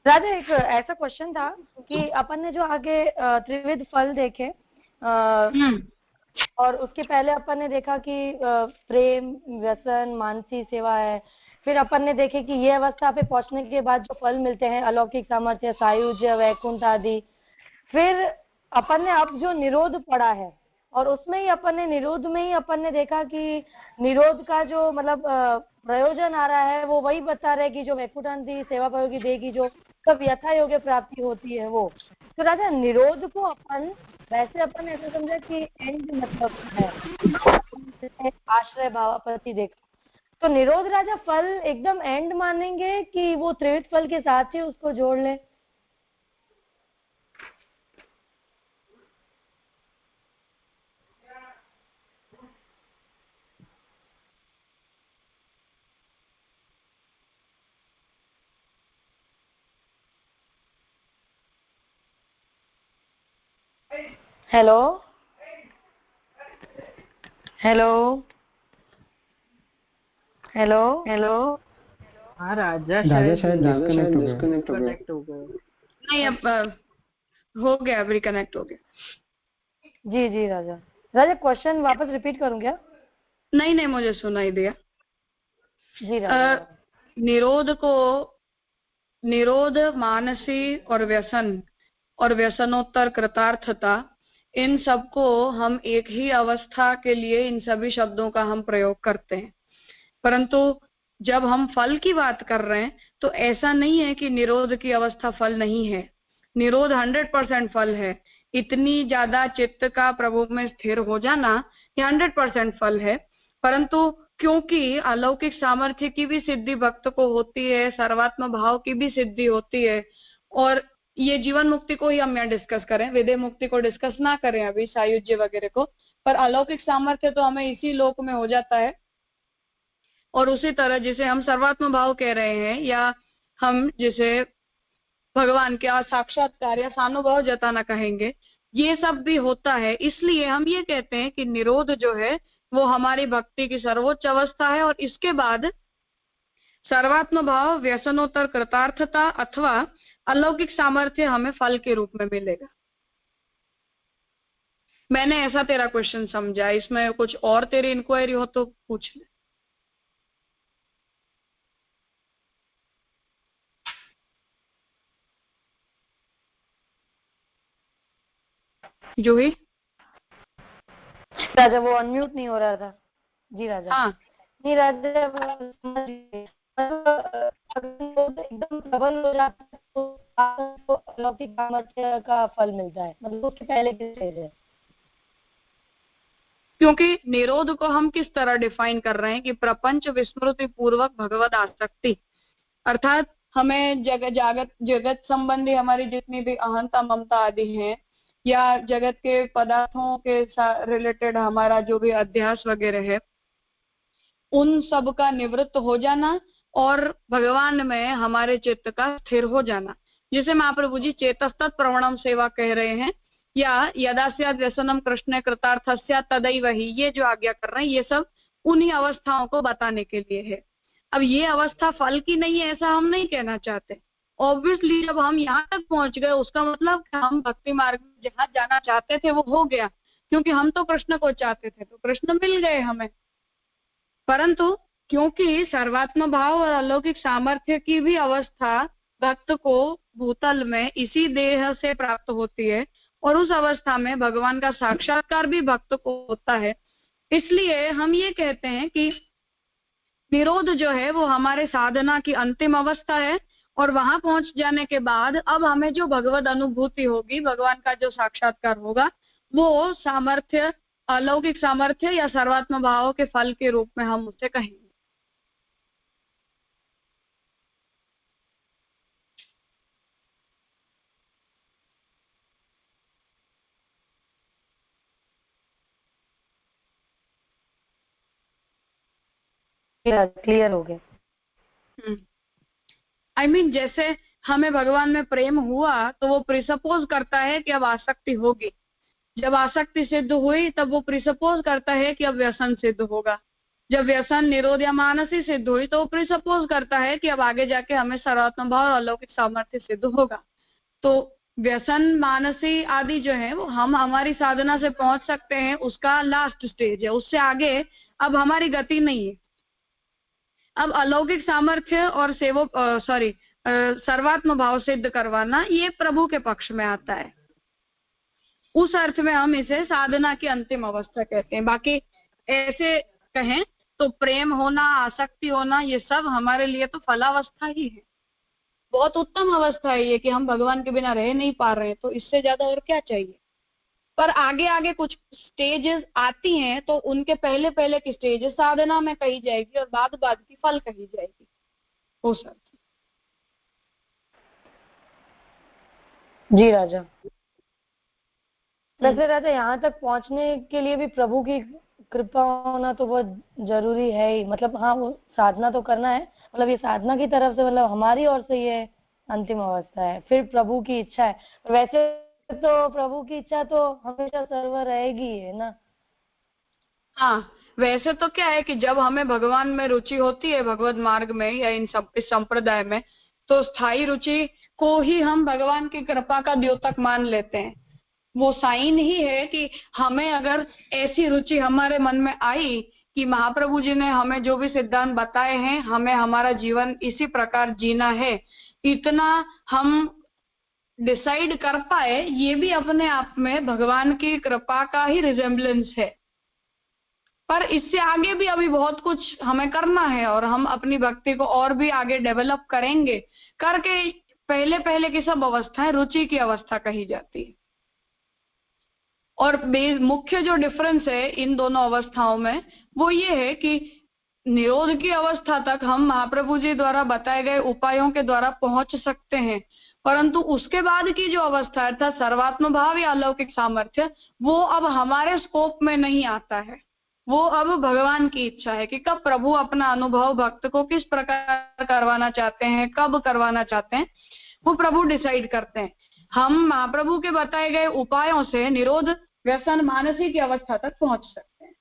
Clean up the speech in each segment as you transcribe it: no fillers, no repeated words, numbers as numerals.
राजा एक ऐसा क्वेश्चन था कि अपन ने जो आगे त्रिविध फल देखे और उसके पहले अपन ने देखा कि प्रेम, व्यसन, मानसी सेवा है। फिर अपन ने देखे कि ये अवस्था पे पहुंचने के बाद जो फल मिलते हैं, अलौकिक सामर्थ्य, सायुज्य, वैकुंठ आदि। फिर अपन ने अब जो निरोध पढ़ा है और उसमें ही अपन ने निरोध में ही अपन ने देखा कि निरोध का जो मतलब प्रयोजन आ रहा है वो वही बता रहे कि जो वैकुंठ आदि सेवा पायोगी देगी, जो सब यथा योग्य प्राप्ति होती है वो। तो राजा निरोध को अपन वैसे अपन ऐसा समझा कि एंड मतलब है, आश्रय भावापति देखा। तो निरोध राजा फल एकदम एंड मानेंगे कि वो त्रिविध फल के साथ ही उसको जोड़ ले? Hello hello hello hello. हाँ राजा शायद डिस्कनेक्ट हो गया। नहीं, अब हो गया, अभी कनेक्ट हो गया। जी जी राजा। राजा क्वेश्चन वापस रिपीट करूं क्या? नहीं, मुझे सुनाई दिया। जी राजा। निरोध मानसी और व्यसन और व्यसनोत्तर कृतार्थता, इन सबको हम एक ही अवस्था के लिए इन सभी शब्दों का हम प्रयोग करते हैं। परंतु जब हम फल की बात कर रहे हैं तो ऐसा नहीं है कि निरोध की अवस्था फल नहीं है। निरोध 100% फल है। इतनी ज्यादा चित्त का प्रभु में स्थिर हो जाना ये 100% फल है। परंतु क्योंकि अलौकिक सामर्थ्य की भी सिद्धि भक्त को होती है, सर्वात्म भाव की भी सिद्धि होती है, और ये जीवन मुक्ति को ही हम यहाँ डिस्कस करें, विदेह मुक्ति को डिस्कस ना करें अभी, सायुज्य वगैरह को, पर अलौकिक सामर्थ्य तो हमें इसी लोक में हो जाता है। और उसी तरह जिसे हम सर्वात्म भाव कह रहे हैं, या हम जिसे भगवान के साक्षात्कार या सानुभाव जताना कहेंगे, ये सब भी होता है। इसलिए हम ये कहते हैं कि निरोध जो है वो हमारी भक्ति की सर्वोच्च अवस्था है, और इसके बाद सर्वात्म भाव, व्यसनोत्तर कृतार्थता अथवा अलौकिक सामर्थ्य हमें फल के रूप में मिलेगा। मैंने ऐसा तेरा क्वेश्चन समझा, इसमें कुछ और तेरी इंक्वायरी हो तो पूछ ले। जूही? राजा वो अनम्यूट नहीं हो रहा था। जी राजा। हाँ नहीं राजा, एकदम प्रबल हो जाता है तो आपको अलौकिक सामर्थ्य का फल मिलता है, मतलब उसके पहले की स्टेज है। क्योंकि निरोध को हम किस तरह डिफाइन कर रहे हैं कि प्रपंच विस्मृति पूर्वक भगवत आसक्ति, अर्थात हमें जगत संबंधी हमारी जितनी भी अहंता ममता आदि हैं, या जगत के पदार्थों के रिलेटेड हमारा जो भी अध्यास वगैरह है, उन सब का निवृत्त हो जाना और भगवान में हमारे चित्त का स्थिर हो जाना, जिसे महाप्रभु जी चेतस्तत् प्रवणम सेवा कह रहे हैं, या यदा स्यात् व्यसनम कृष्ण कृतार्थस्य तदैव हि, ये जो आज्ञा कर रहे हैं ये सब उन्हीं अवस्थाओं को बताने के लिए है। अब ये अवस्था फल की नहीं है ऐसा हम नहीं कहना चाहते। ऑब्वियसली जब हम यहाँ तक पहुंच गए उसका मतलब हम भक्ति मार्ग में जहाँ जाना चाहते थे वो हो गया, क्योंकि हम तो कृष्ण को चाहते थे तो कृष्ण मिल गए हमें। परंतु क्योंकि सर्वात्म भाव और अलौकिक सामर्थ्य की भी अवस्था भक्त को भूतल में इसी देह से प्राप्त होती है, और उस अवस्था में भगवान का साक्षात्कार भी भक्त को होता है, इसलिए हम ये कहते हैं कि निरोध जो है वो हमारे साधना की अंतिम अवस्था है, और वहां पहुंच जाने के बाद अब हमें जो भगवत अनुभूति होगी, भगवान का जो साक्षात्कार होगा, वो सामर्थ्य, अलौकिक सामर्थ्य या सर्वात्म भाव के फल के रूप में हम उसे कहेंगे। क्लियर हो गया। I mean, जैसे हमें भगवान में प्रेम हुआ तो वो प्रिसपोज करता है कि अब आसक्ति होगी, जब आसक्ति सिद्ध हुई तब वो प्रिसपोज करता है कि अब व्यसन सिद्ध होगा। जब व्यसन, निरोध या मानसी सिद्ध हुई तो प्रिसपोज करता है कि अब आगे जाके हमें सर्वात्म भाव और अलौकिक सामर्थ्य सिद्ध होगा। तो व्यसन, मानसी आदि जो है वो हम हमारी साधना से पहुंच सकते हैं, उसका लास्ट स्टेज है। उससे आगे अब हमारी गति नहीं है। अब अलौकिक सामर्थ्य और सर्वात्म भाव सिद्ध करवाना ये प्रभु के पक्ष में आता है। उस अर्थ में हम इसे साधना की अंतिम अवस्था कहते हैं। बाकी ऐसे कहें तो प्रेम होना, आसक्ति होना, ये सब हमारे लिए तो फलावस्था ही है। बहुत उत्तम अवस्था है ये कि हम भगवान के बिना रह नहीं पा रहे हैं, तो इससे ज्यादा और क्या चाहिए। पर आगे आगे कुछ स्टेजेस आती हैं, तो उनके पहले पहले की स्टेजेस साधना में कही जाएगी और बाद बाद की फल कही जाएगी। हो सकता जी राजा। वैसे राजा यहाँ तक पहुँचने के लिए भी प्रभु की कृपा होना तो बहुत जरूरी है ही। मतलब हाँ, वो साधना तो करना है, मतलब ये साधना की तरफ से, मतलब हमारी ओर से ये अंतिम अवस्था है, फिर प्रभु की इच्छा है। वैसे तो प्रभु की इच्छा तो हमेशा सर्व रहेगी है ना। हाँ, वैसे तो क्या है कि जब हमें भगवान में रुचि होती है, भगवत मार्ग में या इस संप्रदाय में, तो स्थायी रुचि को ही हम भगवान की कृपा का द्योतक मान लेते हैं। वो साइन ही है कि हमें अगर ऐसी रुचि हमारे मन में आई कि महाप्रभु जी ने हमें जो भी सिद्धांत बताए हैं, हमें हमारा जीवन इसी प्रकार जीना है, इतना हम डिसाइड कर पाए, ये भी अपने आप में भगवान की कृपा का ही रिजेम्बलेंस है। पर इससे आगे भी अभी बहुत कुछ हमें करना है और हम अपनी भक्ति को और भी आगे डेवलप करेंगे। करके पहले पहले की सब अवस्थाएं रुचि की अवस्था कही जाती है। और मुख्य जो डिफरेंस है इन दोनों अवस्थाओं में वो ये है कि निरोध की अवस्था तक हम महाप्रभु जी द्वारा बताए गए उपायों के द्वारा पहुंच सकते हैं, परंतु उसके बाद की जो अवस्था है सर्वात्म भाव या अलौकिक सामर्थ्य, वो अब हमारे स्कोप में नहीं आता है। वो अब भगवान की इच्छा है कि कब प्रभु अपना अनुभव भक्त को किस प्रकार करवाना चाहते हैं, कब करवाना चाहते हैं, वो प्रभु डिसाइड करते हैं। हम महाप्रभु के बताए गए उपायों से निरोध, व्यसन, मानसी की अवस्था तक पहुंच सकते हैं।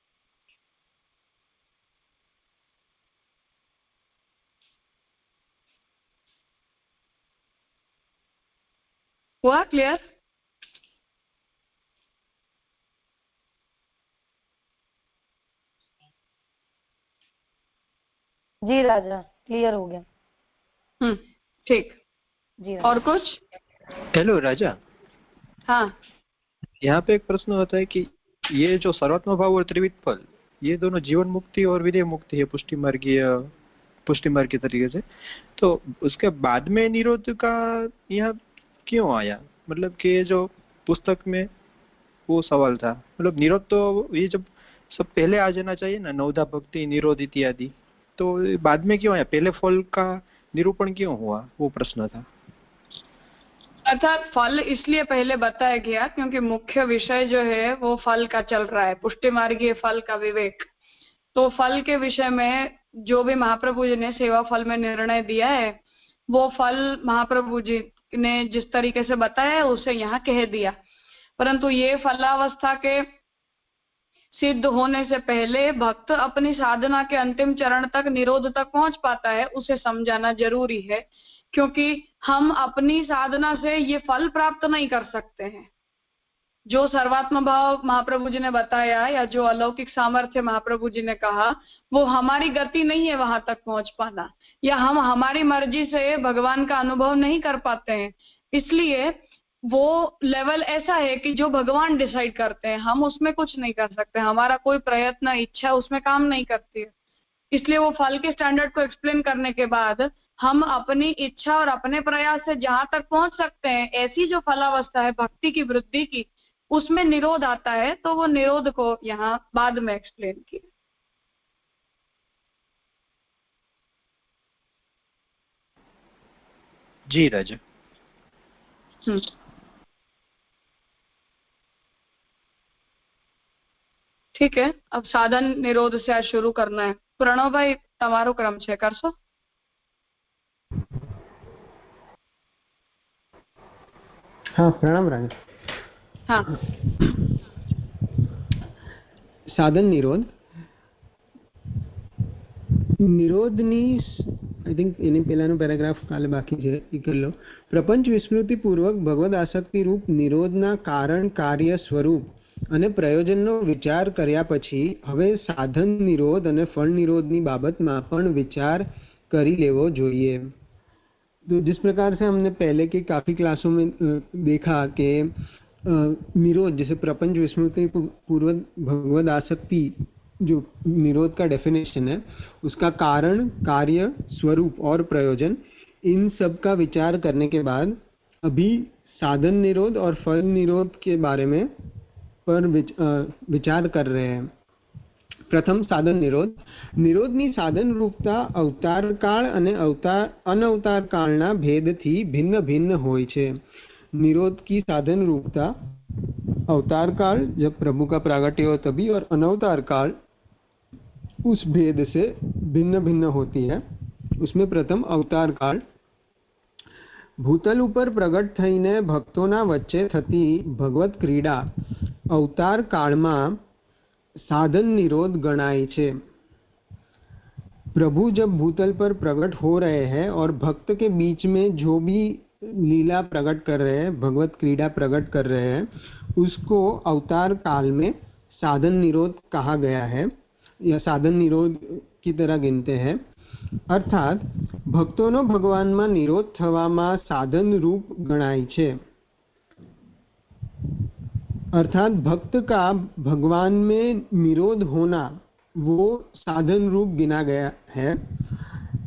हुआ क्लियर? जी राजा, क्लियर हो गया। ठीक जी। और कुछ? हेलो राजा। हाँ, यहाँ पे एक प्रश्न होता है कि ये जो सर्वात्म भाव और त्रिविध फल, ये दोनों जीवन मुक्ति और विदेह मुक्ति है, पुष्टि मार्ग के तरीके से, तो उसके बाद में निरोध का यहाँ क्यों आया? मतलब कि जो पुस्तक में वो सवाल था, मतलब निरोध तो ये जब सब पहले आ जाना चाहिए ना, नवधा भक्ति, निरोध इत्यादि, तो बाद में क्यों आया? पहले फल का निरूपण क्यों हुआ, वो प्रश्न था। अर्थात फल इसलिए पहले बताया गया क्योंकि मुख्य विषय जो है वो फल का चल रहा है, पुष्टि मार्गीय फल का विवेक। तो फल के विषय में जो भी महाप्रभु जी ने सेवा फल में निर्णय दिया है, वो फल महाप्रभु जी ने जिस तरीके से बताया है उसे यहाँ कह दिया। परंतु ये फलावस्था के सिद्ध होने से पहले भक्त अपनी साधना के अंतिम चरण तक, निरोध तक पहुंच पाता है, उसे समझाना जरूरी है। क्योंकि हम अपनी साधना से ये फल प्राप्त नहीं कर सकते हैं। जो सर्वात्म भाव महाप्रभु जी ने बताया या जो अलौकिक सामर्थ्य महाप्रभु जी ने कहा, वो हमारी गति नहीं है वहां तक पहुंच पाना, या हम हमारी मर्जी से भगवान का अनुभव नहीं कर पाते हैं। इसलिए वो लेवल ऐसा है कि जो भगवान डिसाइड करते हैं, हम उसमें कुछ नहीं कर सकते, हमारा कोई प्रयत्न, इच्छा उसमें काम नहीं करती है। इसलिए वो फल के स्टैंडर्ड को एक्सप्लेन करने के बाद हम अपनी इच्छा और अपने प्रयास से जहां तक पहुंच सकते हैं, ऐसी जो फलावस्था है भक्ति की वृद्धि की, उसमें निरोध आता है। तो वो निरोध को यहाँ बाद में एक्सप्लेन किया। जी राजा। ठीक है, अब साधन निरोध से आज शुरू करना है। प्रणव भाई तमारो क्रम छे करशो? हाँ, प्रणाम राजा। हाँ, साधन निरोध નિરોધની આઈ થિંક એની પહેલાનો પેરાગ્રાફ કાલે બાકી છે એ કરી લો. પ્રપંચ વિસ્મૃતિ પૂર્વક ભગવદ આસક્તિ રૂપ નિરોધના કારણ, કાર્ય, સ્વરૂપ અને પ્રયોજનનો વિચાર કર્યા પછી હવે સાધન નિરોધ અને ફળ નિરોધની બાબતમાં પણ વિચાર કરી लेवो જોઈએ. तो जिस प्रकार से हमने पहले के काफी क्लासों में देखा कि निरोध जैसे प्रपंच विस्मृति पूर्वक भगवद आसक्ति जो निरोध का डेफिनेशन है उसका कारण, कार्य, स्वरूप और प्रयोजन इन सब का विचार करने के बाद अभी साधन निरोध और फल निरोध के बारे में पर विचार कर रहे हैं. प्रथम साधन निरोध. निरोधनी साधन रूपता अवतार काल અને अनवतार कालना भेदથી भिन्न भिन्न હોય છે. निरोध की साधन रूपता अवतार काल जब प्रभु का प्रागट्य हो तभी और अनवतार काल उस भेद से भिन्न भिन्न होती है. उसमें प्रथम अवतार काल. भूतल ઉપર પ્રગટ થઈને ભક્તોના વચ્ચે થતી ભગવત ક્રીડા अवतार कालમાં साधन निरोध गणाय छे. प्रभु जब भूतल पर प्रकट हो रहे हैं और भक्त के बीच में जो भी लीला प्रकट कर रहे हैं, भगवत क्रीड़ा प्रकट कर रहे हैं, उसको अवतार काल में साधन निरोध कहा गया है या साधन निरोध की तरह गिनते हैं. अर्थात भक्तोनो भगवाનમાં નિરોધ થવામાં साधन रूप गणाय छे. अर्थात भक्त का भगवान में निरोध होना वो साधन रूप गिना गया है.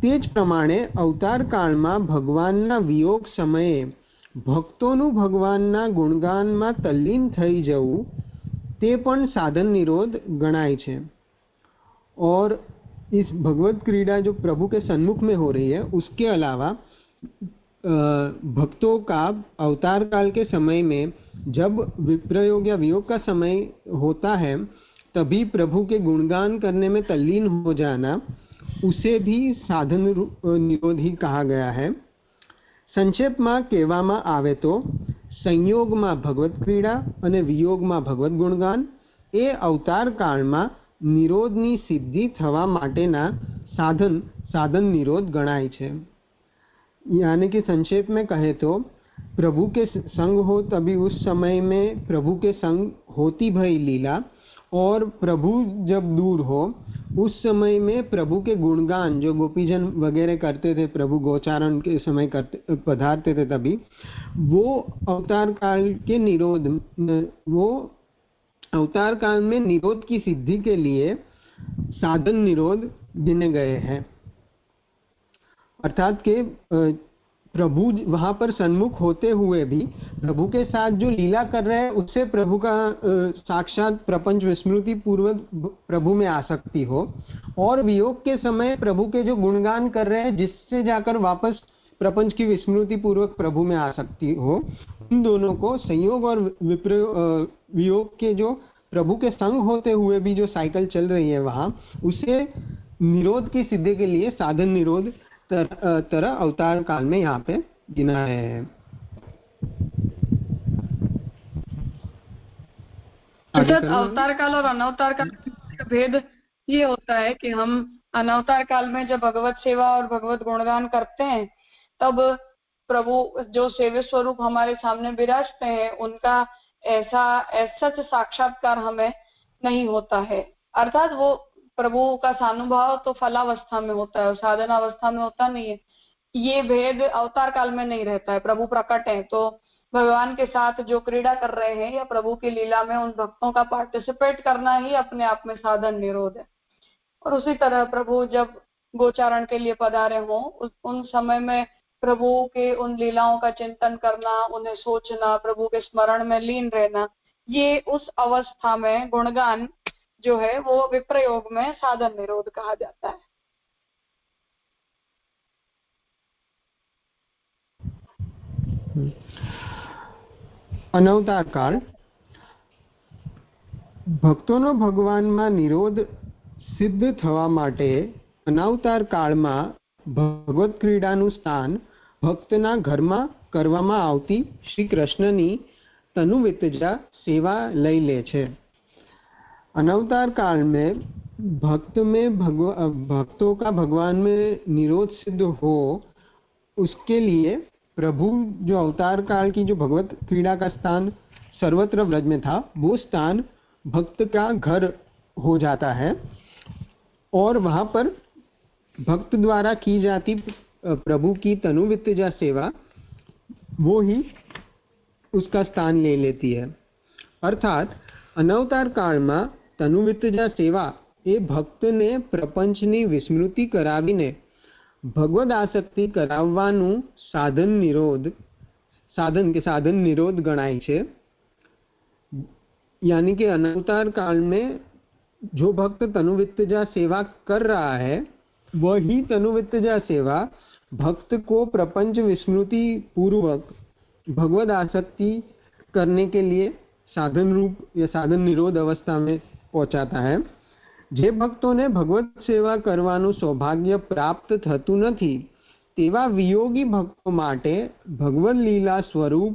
तेज प्रमाणे अवतार कालમાં ભગવાનના વિયોગ સમયે ભક્તોનું ભગવાનના ગુણગાનમાં તલ્લીન થઈ જવું તે પણ साधन निरोध गणाय छे. और इस भगवत क्रीड़ा जो प्रभु के सन्मुख में हो रही है उसके अलावा भक्तों का अवतार काल के समय में जब विप्रयोग या वियोग का समय होता है तभी प्रभु के गुणगान करने में तल्लीन हो जाना उसे भी साधन निरोध ही कहा गया है. संक्षेप में कहेवामां आवे तो संयोग में भगवत क्रीड़ा अने वियोग में भगवत गुणगान ए अवतार काल में निरोधनी सिद्धि थवा माटेना साधन निरोध गणाय छे. यानी कि संक्षेप में कहे तो प्रभु के संग हो तभी उस समय में प्रभु के संग होती भई लीला और प्रभु जब दूर हो उस समय में प्रभु के गुणगान जो गोपीजन वगैरह करते थे, प्रभु गोचारण के समय करते पधारते थे, तभी वो अवतार काल के निरोध वो अवतार काल में निरोध की सिद्धि के लिए साधन निरोध गिने गए हैं. अर्थात के प्रभु वहां पर सन्मुख होते हुए भी प्रभु के साथ जो लीला कर रहे हैं उससे प्रभु का साक्षात प्रपंच विस्मृति पूर्वक प्रभु में आसक्ति हो और वियोग के समय प्रभु के जो गुणगान कर रहे हैं जिससे जाकर वापस प्रपंच की विस्मृति पूर्वक प्रभु में आसक्ति हो, उन दोनों को संयोग और वियोग के जो प्रभु के संग होते हुए भी जो साइकिल चल रही है वहां उसे निरोध की सिद्धि के लिए साधन निरोध तरह अवतार काल में यहाँ पे गिना है. अर्थात अवतार काल और अनवतार काल का भेद ये होता है कि हम अनवतार काल में जब भगवत सेवा और भगवत गुणगान करते हैं तब प्रभु जो सेव्य स्वरूप हमारे सामने विराजते हैं उनका ऐसा सच साक्षात्कार हमें नहीं होता है. अर्थात वो प्रभु का सानुभाव तो फलावस्था में होता है और साधन अवस्था में होता नहीं है. ये भेद अवतार काल में नहीं रहता है. प्रभु प्रकट है तो भगवान के साथ जो क्रीड़ा कर रहे हैं या प्रभु की लीला में उन भक्तों का पार्टिसिपेट करना ही अपने आप में साधन निरोध है. और उसी तरह प्रभु जब गोचारण के लिए पधारे हों उन समय में प्रभु के उन लीलाओं का चिंतन करना, उन्हें सोचना, प्रभु के स्मरण में लीन रहना, ये उस अवस्था में गुणगान जो है वो विप्रयोग में साधन निरोध कहा जाता है. अनवतार काल. भक्तोनो भगवाનમાં નિરોધ સિદ્ધ થવા માટે અનવતાર કાળમાં ભગવત ક્રીડાનું સ્થાન ભક્તના ઘરમાં કરવામાં આવતી શ્રી કૃષ્ણની તનુવિતજા સેવા લઈ લે છે. अनवतार काल में भक्त में भक्तों का भगवान में निरोध सिद्ध हो, उसके लिए प्रभु जो अवतार काल की जो भगवत क्रीड़ा का स्थान सर्वत्र व्रज में था, वो स्थान भक्त का घर हो जाता है और वहां पर भक्त द्वारा की जाती प्रभु की तनुवित्तजा सेवा वो ही उसका स्थान ले लेती है। अर्थात अनवतार काल में तनुवित्तजा सेवा એ ભક્તને પ્રપંચની વિસ્મૃતિ કરાવીને ભગવદ આસક્તિ કરાવવાનું સાધન નિરોધ ગણાય છે। यानी कि अनवतार काल में जो भक्त तनुवित्तजा सेवा कर रहा है, वही तनुवित्तजा सेवा भक्त को प्रपंच विस्मृति पूर्वक भगवद आसक्ति करने के लिए साधन रूप या साधन निरोध अवस्था में पहुंचाता है। જે ભક્તોને ભગવત સેવા કરવાનું સૌભાગ્ય પ્રાપ્ત થતું નથી, તેવા વિયોગી ભક્તો માટે ભગવદ લીલા સ્વરૂપ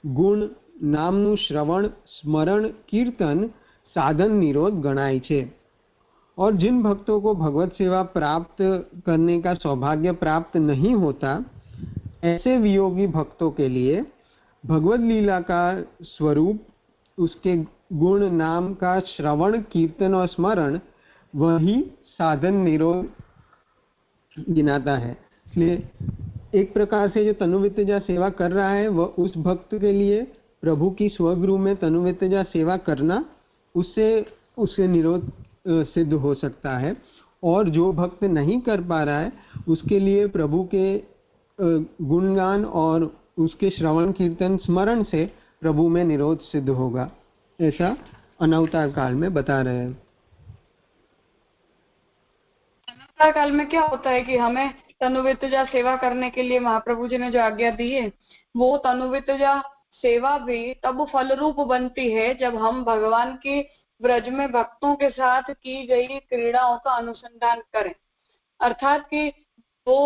ગુણ નામનું શ્રવણ સ્મરણ कीर्तन साधन निरोध गणाय છે। और जिन भक्तों को भगवत सेवा प्राप्त करने का सौभाग्य प्राप्त नहीं होता, ऐसे वियोगी भक्तों के लिए भगवद लीला का स्वरूप, उसके गुण नाम का श्रवण कीर्तन और स्मरण वही साधन निरोध गिनाता है। इसलिए एक प्रकार से जो तनुवित्तजा सेवा कर रहा है, वह उस भक्त के लिए प्रभु की स्वगृह में तनुवित्तजा सेवा करना, उससे निरोध सिद्ध हो सकता है। और जो भक्त नहीं कर पा रहा है, उसके लिए प्रभु के गुणगान और उसके श्रवण कीर्तन स्मरण से प्रभु में निरोध सिद्ध होगा, ऐसा अनवतार काल में बता रहे हैं। अनवतार काल में क्या होता है कि हमें तनुवित्तजा सेवा करने के लिए महाप्रभु जी ने जो आज्ञा दी है, वो तनुवित्तजा सेवा भी तब फल रूप बनती है जब हम भगवान की ब्रज में भक्तों के साथ की गई क्रीड़ाओं का अनुसंधान करें। अर्थात कि वो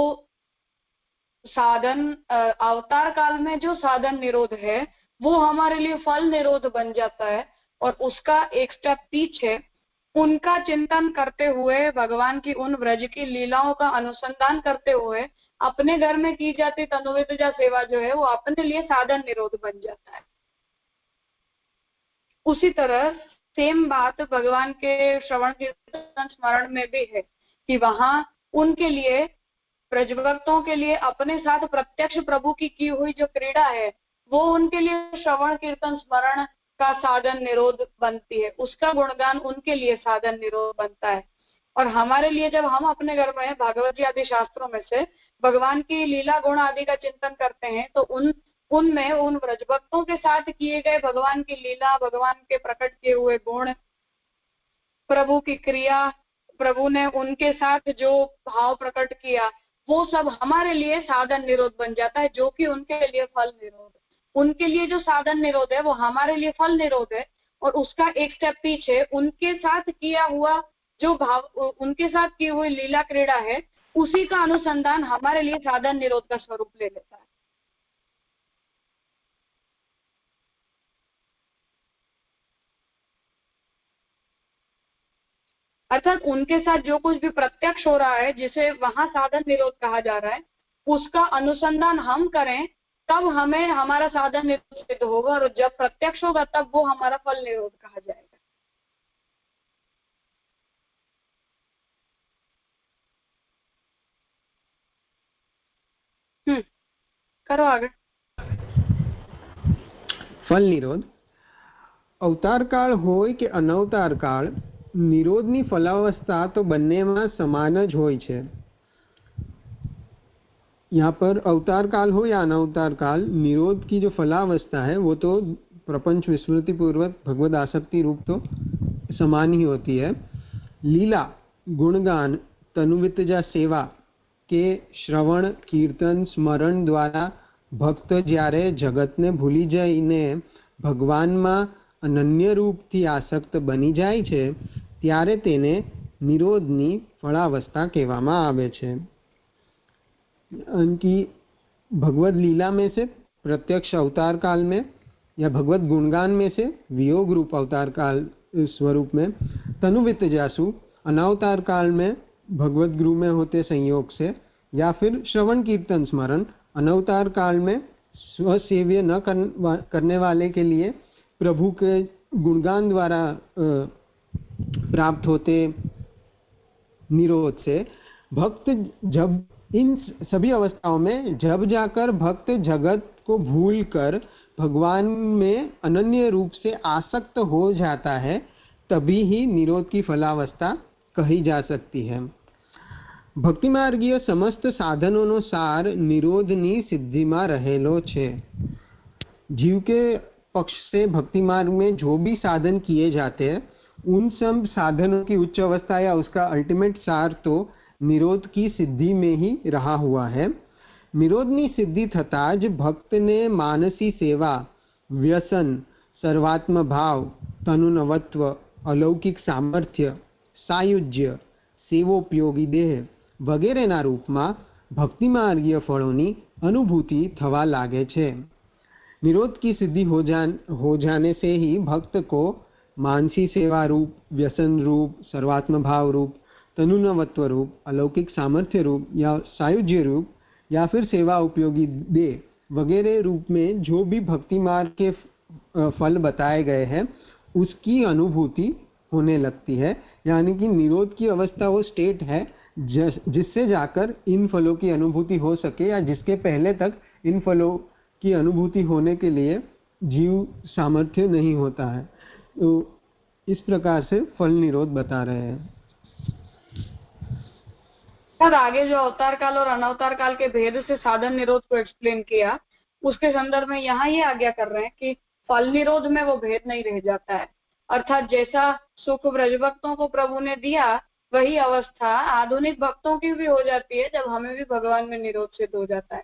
साधन अवतार काल में जो साधन निरोध है वो हमारे लिए फल निरोध बन जाता है, और उसका एक स्टेप पीछे उनका चिंतन करते हुए, भगवान की उन व्रज की लीलाओं का अनुसंधान करते हुए अपने घर में की जाती तनुवित्तजा सेवा जो है वो अपने लिए साधन निरोध बन जाता है। उसी तरह सेम बात भगवान के श्रवण कीर्तन स्मरण में भी है कि वहां उनके लिए, ब्रजभक्तों के लिए अपने साथ प्रत्यक्ष प्रभु की हुई जो क्रीड़ा है वो उनके लिए श्रवण कीर्तन स्मरण का साधन निरोध बनती है, उसका गुणगान उनके लिए साधन निरोध बनता है। और हमारे लिए जब हम अपने घर में भागवत जी आदि शास्त्रों में से भगवान की लीला गुण आदि का चिंतन करते हैं, तो उनमें उन ब्रजभक्तों के साथ किए गए भगवान की लीला, भगवान के प्रकट किए हुए गुण, प्रभु की क्रिया, प्रभु ने उनके साथ जो भाव प्रकट किया, वो सब हमारे लिए साधन निरोध बन जाता है, जो कि उनके लिए फल निरोध। उनके लिए जो साधन निरोध है वो हमारे लिए फल निरोध है, और उसका एक स्टेप पीछे उनके साथ किया हुआ जो भाव, उनके साथ की हुई लीला क्रीड़ा है, उसी का अनुसंधान हमारे लिए साधन निरोध का स्वरूप ले लेता है। अर्थात उनके साथ जो कुछ भी प्रत्यक्ष हो रहा है, जिसे वहां साधन निरोध कहा जा रहा है, उसका अनुसंधान हम करें, तब हमें हमारा साधन निरोध सिद्ध होगा, और जब प्रत्यक्ष होगा तब वो हमारा फल निरोध कहा जाएगा। करो आगे। फल निरोध अवतार काल होय કે અનવતાર કાળ, નિરોધની ફલાવસ્થા તો બંનેમાં સમાન જ હોય છે। यहाँ पर अवतार काल हो या अनवतार काल, निरोध की जो फलावस्था है वो तो प्रपंच विस्मृति पूर्वक भगवद आसक्ति रूप तो समान ही होती है। लीला गुणगान तनुवित्तजा सेवा के श्रवण कीर्तन स्मरण द्वारा भक्त જ્યારે જગતને ભૂલી જઈને ભગવાનમાં અનન્ય રૂપથી આસક્ત બની જાય છે, ત્યારે તેને નિરોધની ફળાવસ્થા કહેવામાં આવે છે। कि भगवत लीला में से प्रत्यक्ष अवतार काल में या भगवत गुणगान में से वियोग रूप अवतार काल स्वरूप में तनुवित्तजासु अनावतार काल में भगवत गुरु में होते संयोग से, या फिर श्रवण कीर्तन स्मरण अनवतार काल में स्वसेव्य न करने वाले के लिए प्रभु के गुणगान द्वारा प्राप्त होते निरोध से। भक्त जब इन सभी अवस्थाओं में जब जाकर भक्त जगत को भूलकर भगवान में अनन्य रूप से आसक्त हो जाता है, तभी ही निरोध की फलावस्था कही जा सकती है। भक्ति मार्गीय समस्त साधनों सार निरोधनी सिद्धि में रहेलो छे। जीव के पक्ष से भक्ति मार्ग में जो भी साधन किए जाते हैं, उन सब साधनों की उच्च अवस्था या उसका अल्टीमेट सार तो निरोध की सिद्धि में ही रहा हुआ है। निरोधनी सिद्धि थता ज भक्त ने मानसी सेवा, व्यसन, सर्वात्म भाव, तनुनवत्व, अलौकिक सामर्थ्य, सायुज्य, सेवोपयोगी देह वगैरेना रूपમાં भक्ति मार्गीय फलोनी अनुभूति थवा लागे छे। निरोध की सिद्धि हो जाने से ही भक्त को मानसी सेवा रूप, व्यसन रूप, सर्वात्म भाव रूप, तनुनवत्व रूप, अलौकिक सामर्थ्य रूप या सायुज्य रूप या फिर सेवा उपयोगी देह वगैरह रूप में जो भी भक्ति मार्ग के फल बताए गए हैं, उसकी अनुभूति होने लगती है। यानी कि निरोध की अवस्था वो स्टेट है जिससे जाकर इन फलों की अनुभूति हो सके, या जिसके पहले तक इन फलों की अनुभूति होने के लिए जीव सामर्थ्य नहीं होता है। तो इस प्रकार से फल निरोध बता रहे हैं। सर आगे जो अवतार काल और अनवतार काल के भेद से साधन निरोध को एक्सप्लेन किया, उसके संदर्भ में यहाँ ये आज्ञा कर रहे हैं कि फल निरोध में वो भेद नहीं रह जाता है। अर्थात जैसा सुख ब्रज भक्तों को प्रभु ने दिया, वही अवस्था आधुनिक भक्तों की भी हो जाती है जब हमें भी भगवान में निरोध सिद्ध हो जाता है।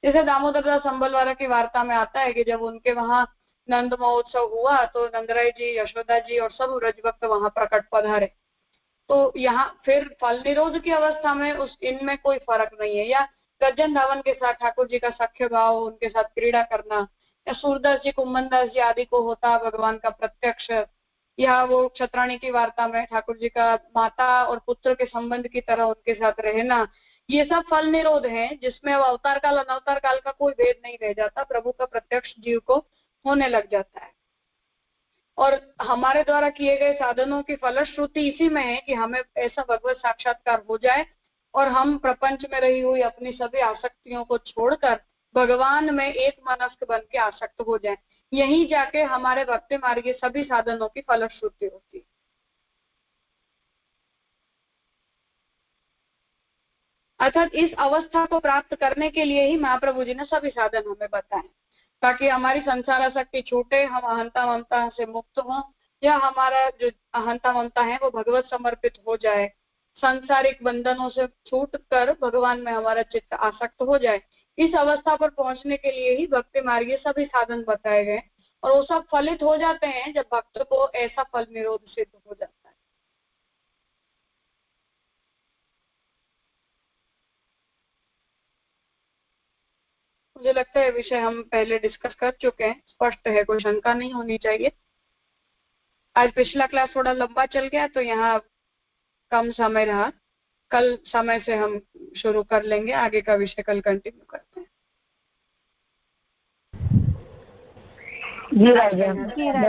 जैसे दामोदर दास संबलवारा की वार्ता में आता है कि जब उनके वहां नंद महोत्सव हुआ तो नंदराय जी, यशोदा जी और सब ब्रज भक्त वहां प्रकट पधारे। तो यहाँ फिर फल निरोध की अवस्था में उस इनमें कोई फर्क नहीं है। या गजन धावन के साथ ठाकुर जी का सख्य भाव, उनके साथ क्रीड़ा करना, या सूरदास जी, कुम्मन दास जी आदि को होता भगवान का प्रत्यक्ष, या वो क्षत्राणी की वार्ता में ठाकुर जी का माता और पुत्र के संबंध की तरह उनके साथ रहना, ये सब फल निरोध है जिसमें अवतार काल अनवतार काल का कोई भेद नहीं रह जाता। प्रभु का प्रत्यक्ष जीव को होने लग जाता है। और हमारे द्वारा किए गए साधनों की फलश्रुति इसी में है कि हमें ऐसा भगवत साक्षात्कार हो जाए और हम प्रपंच में रही हुई अपनी सभी आसक्तियों को छोड़कर भगवान में एक मनस्क बन के आसक्त हो जाए। यहीं जाके हमारे भक्ति मार्ग के सभी साधनों की फलश्रुति होती है। अर्थात इस अवस्था को प्राप्त करने के लिए ही महाप्रभु जी ने सभी साधन हमें बताए, ताकि हमारी संसार आसक्ति छूटे, हम अहंता ममता से मुक्त हों, या हमारा जो अहंता ममता है वो भगवत समर्पित हो जाए, सांसारिक बंधनों से छूट कर भगवान में हमारा चित्त आसक्त हो जाए। इस अवस्था पर पहुंचने के लिए ही भक्ति मार्ग के सभी साधन बताए गए, और वो सब फलित हो जाते हैं जब भक्त को ऐसा फल निरोध सिद्ध हो जाता है। मुझे लगता है विषय हम पहले डिस्कस कर चुके हैं, स्पष्ट है, कोई शंका नहीं होनी चाहिए। आज पिछला क्लास थोड़ा लंबा चल गया तो यहाँ कम समय रहा, कल समय से हम शुरू कर लेंगे, आगे का विषय कल कंटिन्यू करते हैं। जी राजा।